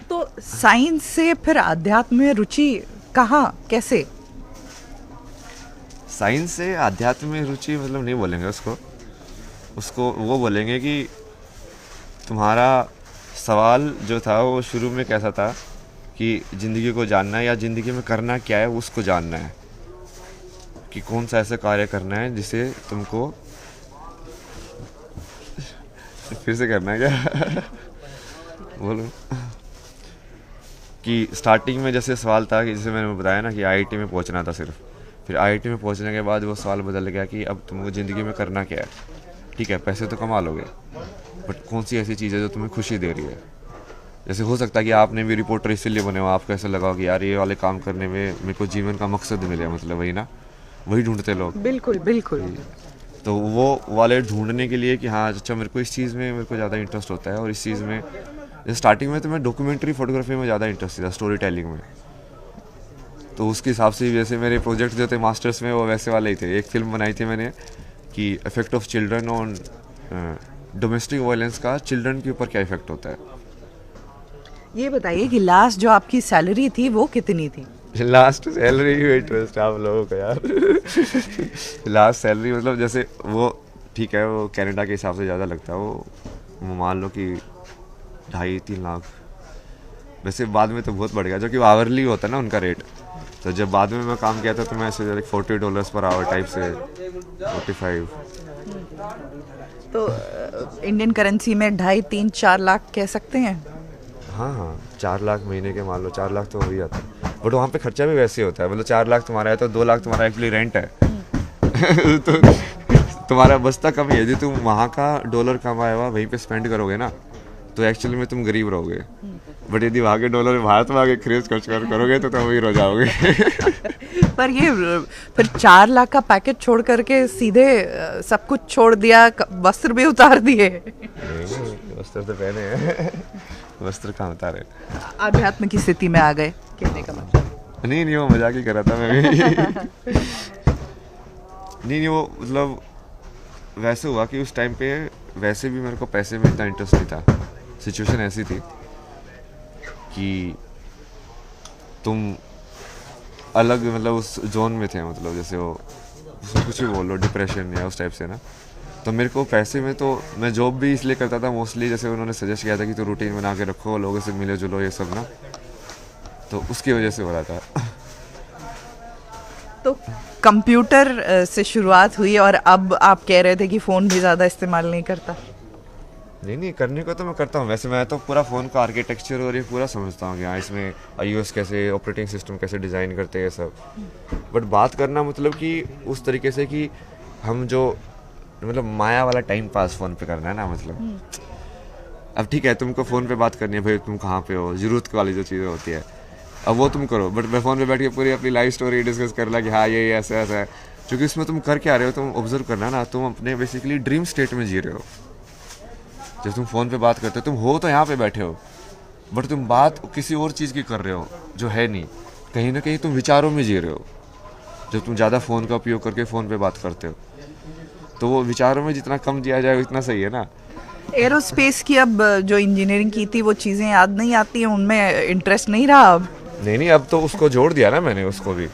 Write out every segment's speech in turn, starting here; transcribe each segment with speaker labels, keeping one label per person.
Speaker 1: तो साइंस से फिर आध्यात्म में रुचि कहाँ, कैसे?
Speaker 2: साइंस से आध्यात्म में रुचि मतलब नहीं बोलेंगे उसको, उसको वो बोलेंगे कि तुम्हारा सवाल जो था वो शुरू में कैसा था कि ज़िंदगी को जानना है या ज़िंदगी में करना क्या है उसको जानना है, कि कौन सा ऐसा कार्य करना है जिसे तुमको फिर से करना है क्या बोलूं कि स्टार्टिंग में जैसे सवाल था कि जैसे मैंने बताया ना कि आईआईटी में पहुंचना था सिर्फ, फिर आईआईटी में पहुंचने के बाद वो सवाल बदल गया कि अब तुमको ज़िंदगी में करना क्या है। ठीक है, पैसे तो कमा लोगे, बट कौन सी ऐसी चीज़ है जो तुम्हें खुशी दे रही है। जैसे हो सकता है कि आपने भी रिपोर्टर इसीलिए बने हो, आपको ऐसा लगा कि यार ये वाले काम करने में मेरे को जीवन का मकसद मिले, मतलब वही ना, वही ढूंढते लोग।
Speaker 1: बिल्कुल बिल्कुल।
Speaker 2: तो वो वाले ढूंढने के लिए कि हाँ अच्छा मेरे को इस चीज़ में मेरे को ज़्यादा इंटरेस्ट होता है, और इस चीज़ में स्टार्टिंग में तो मैं डॉक्यूमेंट्री फोटोग्राफी में ज़्यादा इंटरेस्ट था, स्टोरी टेलिंग में। तो उसके हिसाब से जैसे मेरे प्रोजेक्ट जो थे मास्टर्स में वो वैसे वाले ही थे। एक फिल्म बनाई थी मैंने कि effect of children on domestic violence का चिल्ड्रन के ऊपर क्या इफेक्ट होता है।
Speaker 1: ये बताइए कि लास्ट जो आपकी सैलरी थी वो कितनी थी?
Speaker 2: लास्ट सैलरी की इंटरेस्ट आप लोगों का यार लास्ट सैलरी मतलब जैसे वो ठीक है, वो कनाडा के हिसाब से ज़्यादा लगता है, वो मान लो कि 2.5-3 लाख। वैसे बाद में तो बहुत बढ़ गया, जो कि आवरली होता है ना उनका रेट। तो जब बाद में मैं काम किया था तो मैं ऐसे $40 पर आवर टाइप से 45।
Speaker 1: तो इंडियन करेंसी में 2.5-3-4 लाख कह सकते हैं।
Speaker 2: हाँ, 4 लाख महीने के मान लो, 4 लाख तो हो ही जाता है। बट वहाँ पे खर्चा भी वैसे ही होता है, मतलब 4 लाख तुम्हारा है तो 2 लाख तुम्हारा एक्चुअली रेंट है तो तुम्हारा बचता कम ही है। यदि तुम वहाँ का डॉलर कमाया हुआ वहीं पे स्पेंड करोगे ना तो एक्चुअली में तुम गरीब रहोगे। बट यदि वहाँ के डॉलर भारत में आके खरीद खर्च करोगे तो तुम अमीर हो जाओगे
Speaker 1: पर ये फिर 4 लाख का पैकेज छोड़ करके सीधे सब कुछ छोड़ दिया, वस्त्र भी उतार दिए?
Speaker 2: नहीं, वस्त्र तो पहने हैं वस्त्र कहाँ उतारे,
Speaker 1: आध्यात्म की स्थिति में आ गए कहने का मतलब?
Speaker 2: नहीं वो मजाक ही कर रहा था मैं भी नहीं वो मतलब वैसे हुआ कि उस टाइम पे वैसे भी मेरे को पैसे में इतना इंटरेस्ट नहीं था। सिचुएशन ऐसी थी कि तुम अलग मतलब उस जोन में थे, मतलब जैसे वो उसमें कुछ भी बोल लो, डिप्रेशन या उस टाइप से ना। तो मेरे को पैसे में तो मैं जॉब भी इसलिए करता था मोस्टली, जैसे उन्होंने सजेस्ट किया था कि तो रूटीन बना के रखो, लोगों से मिलो जुलो ये सब ना, तो उसकी वजह से हो रहा था
Speaker 1: तो कंप्यूटर से शुरुआत हुई और अब आप कह रहे थे कि फ़ोन भी ज़्यादा इस्तेमाल नहीं करता।
Speaker 2: नहीं करने को तो मैं करता हूँ। वैसे मैं तो पूरा फ़ोन का आर्किटेक्चर और ये पूरा समझता हूँ कि हाँ इसमें iOS कैसे, ऑपरेटिंग सिस्टम कैसे डिज़ाइन करते हैं सब। बट बात करना मतलब कि उस तरीके से कि हम जो मतलब माया वाला टाइम पास फ़ोन पे करना है ना, मतलब अब ठीक है तुमको फ़ोन पे बात करनी है, भाई तुम कहाँ पे हो, ज़रूरत वाली जो चीज़ें होती है अब वो तुम करो। बट मैं फ़ोन पे बैठ के पूरी अपनी लाइफ स्टोरी डिस्कस कर ला कि हाँ ये ऐसा ऐसा है, क्योंकि इसमें तुम कर क्या रहे हो, तुम ऑब्जर्व करना ना, तुम अपने बेसिकली ड्रीम स्टेट में जी रहे हो। जब तुम फ़ोन पे बात करते हो तुम हो तो यहाँ पे बैठे हो, बट तुम बात किसी और चीज़ की कर रहे हो जो है नहीं, कहीं ना कहीं तुम विचारों में जी रहे हो। जब तुम ज़्यादा फ़ोन का उपयोग करके फ़ोन पे बात करते हो तो वो विचारों में जितना कम दिया जाए उतना सही है ना।
Speaker 1: एरोस्पेस की अब जो इंजीनियरिंग की थी वो चीज़ें याद नहीं आती हैं, उनमें इंटरेस्ट नहीं रहा अब?
Speaker 2: नहीं अब तो उसको जोड़ दिया ना मैंने, उसको भी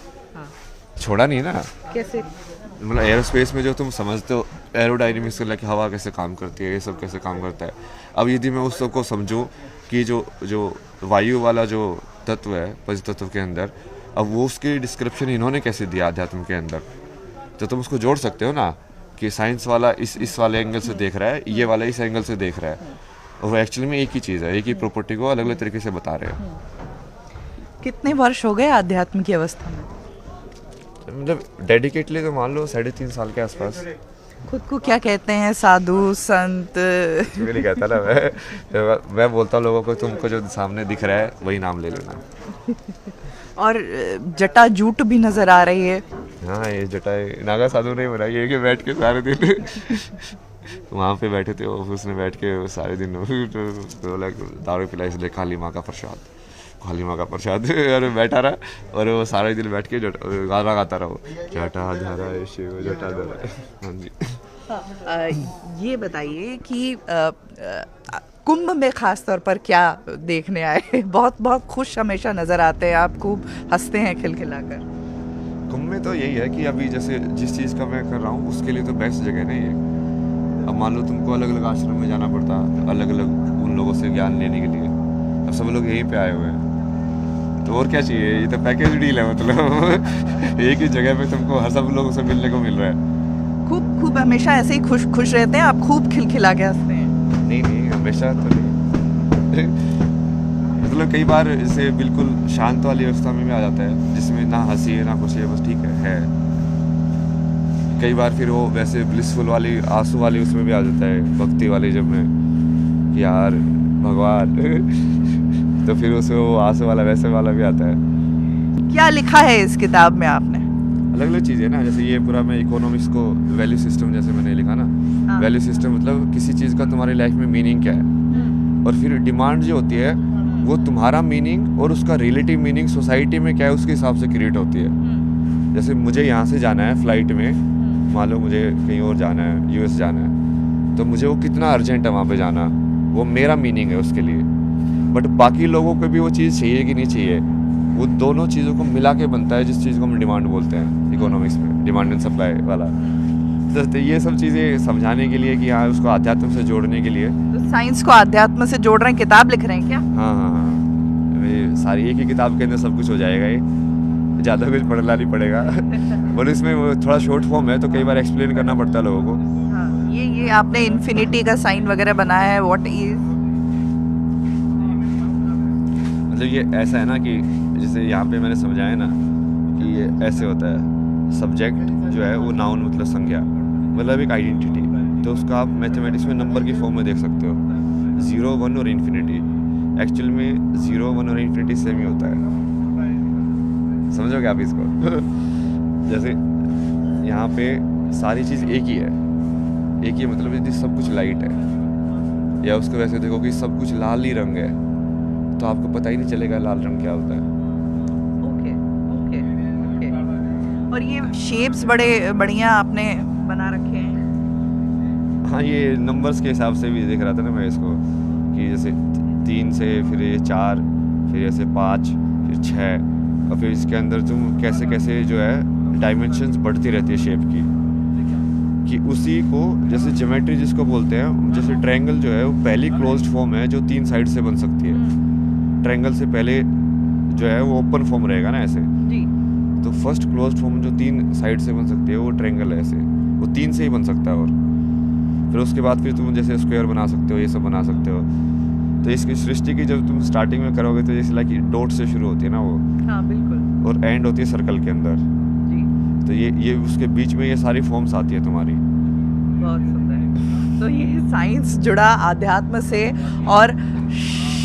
Speaker 2: छोड़ा नहीं ना।
Speaker 1: कैसे?
Speaker 2: मतलब एरोस्पेस में जो तुम समझते हो एरोडायनेमिक्स को लेकर, हवा कैसे काम करती है, ये सब कैसे काम करता है। अब यदि मैं उस सब को समझूं कि जो वायु वाला जो तत्व है पंच तत्व के अंदर, अब वो उसकी डिस्क्रिप्शन इन्होंने कैसे दिया अध्यात्म के अंदर, तो तुम उसको जोड़ सकते हो ना कि साइंस वाला इस वाले एंगल से देख रहा है, ये वाला इस एंगल से देख रहा है, और वो एक्चुअली में एक ही चीज़ है, एक ही प्रॉपर्टी को अलग अलग तरीके से बता रहे हैं।
Speaker 1: कितने वर्ष हो गए अध्यात्म की अवस्था में?
Speaker 2: मतलब डेडिकेटली तो मान लो 3.5 साल के आसपास।
Speaker 1: खुद को क्या कहते हैं, साधु संत?
Speaker 2: मैं नहीं कहता ना, मैं बोलता हूँ लोगों को तुमको जो सामने दिख रहा है वही नाम ले लेना।
Speaker 3: और जटा जूट भी नजर आ रही है।
Speaker 2: हाँ ये जटा नागा साधु नहीं बनाई, ये कि बैठ के सारे दिन वहाँ पे बैठे थे ऑफिस में बैठ के सारे दिन दारू पिलाई, इसलिए काली माँ का प्रसाद, काली माँ का प्रसाद और बैठा रहा और वो सारे दिन बैठ के गाना गाता रहा, जटा धरा शिव जटा धरा। हाँ जी।
Speaker 1: ये बताइए कि कुंभ में खास तौर पर क्या देखने आए? बहुत बहुत खुश हमेशा नजर आते हैं आप, खूब हंसते हैं खिलखिलाकर।
Speaker 2: कुंभ में तो यही है कि अभी जैसे जिस चीज़ का मैं कर रहा हूँ उसके लिए तो बेस्ट जगह नहीं है। अब मान लो तुमको अलग अलग आश्रम में जाना पड़ता, अलग अलग उन लोगों से ज्ञान लेने के लिए। अब सब लोग यहीं पे आए हुए हैं, तो और क्या चाहिए? ये तो पैकेज डील है, मतलब एक ही जगह पे तुमको हर सब लोगों से मिलने को मिल रहा है।
Speaker 1: खूब खूब हमेशा ऐसे ही खुश खुश रहते हैं आप, खूब खिलखिला के हंसते हैं?
Speaker 2: नहीं, हमेशा तो नहीं। मतलब कई बार इसे बिल्कुल शांत वाली अवस्था में भी आ जाता है, जिसमें ना हंसी है ना खुशी है, बस ठीक है। कई बार फिर वो वैसे ब्लिसफुल वाली आंसू वाली उसमें भी आ जाता है, भक्ति वाली, जब मैं कि यार भगवान तो फिर उसमें वो आंसू वाला वैसे वाला भी आता है।
Speaker 1: क्या लिखा है इस किताब में आपने?
Speaker 2: अलग अलग चीज़ें ना, जैसे ये पूरा मैं इकोनॉमिक्स को वैल्यू सिस्टम जैसे मैंने लिखा ना।
Speaker 1: हाँ।
Speaker 2: वैल्यू सिस्टम मतलब किसी चीज़ का तुम्हारी लाइफ में मीनिंग क्या है, और फिर डिमांड जो होती है वो तुम्हारा मीनिंग और उसका रिलेटिव मीनिंग सोसाइटी में क्या है उसके हिसाब से क्रिएट होती है। जैसे मुझे यहाँ से जाना है फ्लाइट में, मान लो मुझे कहीं और जाना है, यूएस जाना है, तो मुझे वो कितना अर्जेंट है वहाँ पे जाना, वो मेरा मीनिंग है उसके लिए। बट बाकी लोगों को भी वो चीज़ चाहिए कि नहीं चाहिए, वो दोनों चीज़ों को मिला के बनता है जिस चीज़ को हम डिमांड बोलते हैं इकोनॉमिक्स में, डिमांड एंड सप्लाई वाला। तो ये सब चीज़ें समझाने के लिए कि हाँ, उसको आध्यात्म से जोड़ने के लिए।
Speaker 1: तो साइंस को आध्यात्म से जोड़ रहे हैं, किताब लिख रहे हैं क्या?
Speaker 2: हाँ, ये सारी एक ही किताब के अंदर सब कुछ हो जाएगा, ये ज़्यादा कुछ पढ़ना नहीं पड़ेगा। और इसमें वो थोड़ा शॉर्ट फॉर्म है तो कई बार एक्सप्लेन करना पड़ता है लोगों को।
Speaker 1: हाँ, ये आपने इन्फिनिटी का साइन वगैरह बनाया है, व्हाट इज?
Speaker 2: मतलब ये ऐसा है ना कि जैसे यहाँ पे मैंने समझाया ना कि ये ऐसे होता है, सब्जेक्ट जो है वो नाउन मतलब संज्ञा, मतलब एक आइडेंटिटी, तो उसका आप मैथमेटिक्स में नंबर की फॉर्म में देख सकते हो, 0, 1 और इन्फिनिटी। एक्चुअल में 0, 1 और इन्फिनिटी सेम ही होता है, समझोगे आप इसको? जैसे यहाँ पे सारी चीज़ एक ही है, मतलब यदि सब कुछ लाइट है, या उसको वैसे देखो कि सब कुछ लाल ही रंग है, तो आपको पता ही नहीं चलेगा लाल रंग क्या होता है।
Speaker 1: ओके। और ये शेप्स बड़े बढ़िया आपने बना रखे हैं।
Speaker 2: हाँ, ये नंबर्स के हिसाब से भी देख रहा था ना मैं इसको, कि जैसे 3 से फिर ये 4, फिर ऐसे 5, फिर 6, और फिर इसके अंदर तुम कैसे कैसे जो है डायमेंशंस बढ़ती रहती है शेप की, कि उसी को जैसे ज्योमेट्री जिसको बोलते हैं, जैसे ट्रायंगल जो है वो पहली क्लोज्ड फॉर्म है जो 3 साइड से बन सकती है। ट्रायंगल से पहले जो है वो ओपन फॉर्म रहेगा ना ऐसे
Speaker 1: जी।
Speaker 2: तो फर्स्ट क्लोज्ड फॉर्म जो 3 साइड से बन सकती है वो ट्रायंगल है, ऐसे वो 3 से ही बन सकता है। और फिर उसके बाद फिर तुम जैसे स्क्वायर बना सकते हो, ये सब बना सकते हो। तो इसकी सृष्टि की जब तुम स्टार्टिंग में करोगे तो जैसे लाइक डॉट से शुरू होती है ना वो,
Speaker 1: हाँ बिल्कुल,
Speaker 2: और एंड होती है सर्कल के अंदर।
Speaker 1: जी
Speaker 2: तो ये उसके बीच में ये सारी फॉर्म्स आती है तुम्हारी।
Speaker 1: बहुत सुंदर। तो ये साइंस जुड़ा आध्यात्म से, और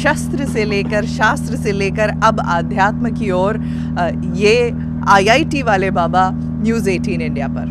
Speaker 1: शस्त्र से लेकर शास्त्र से लेकर अब आध्यात्म की ओर, ये IIT वाले बाबा न्यूज़ 18 इंडिया पर।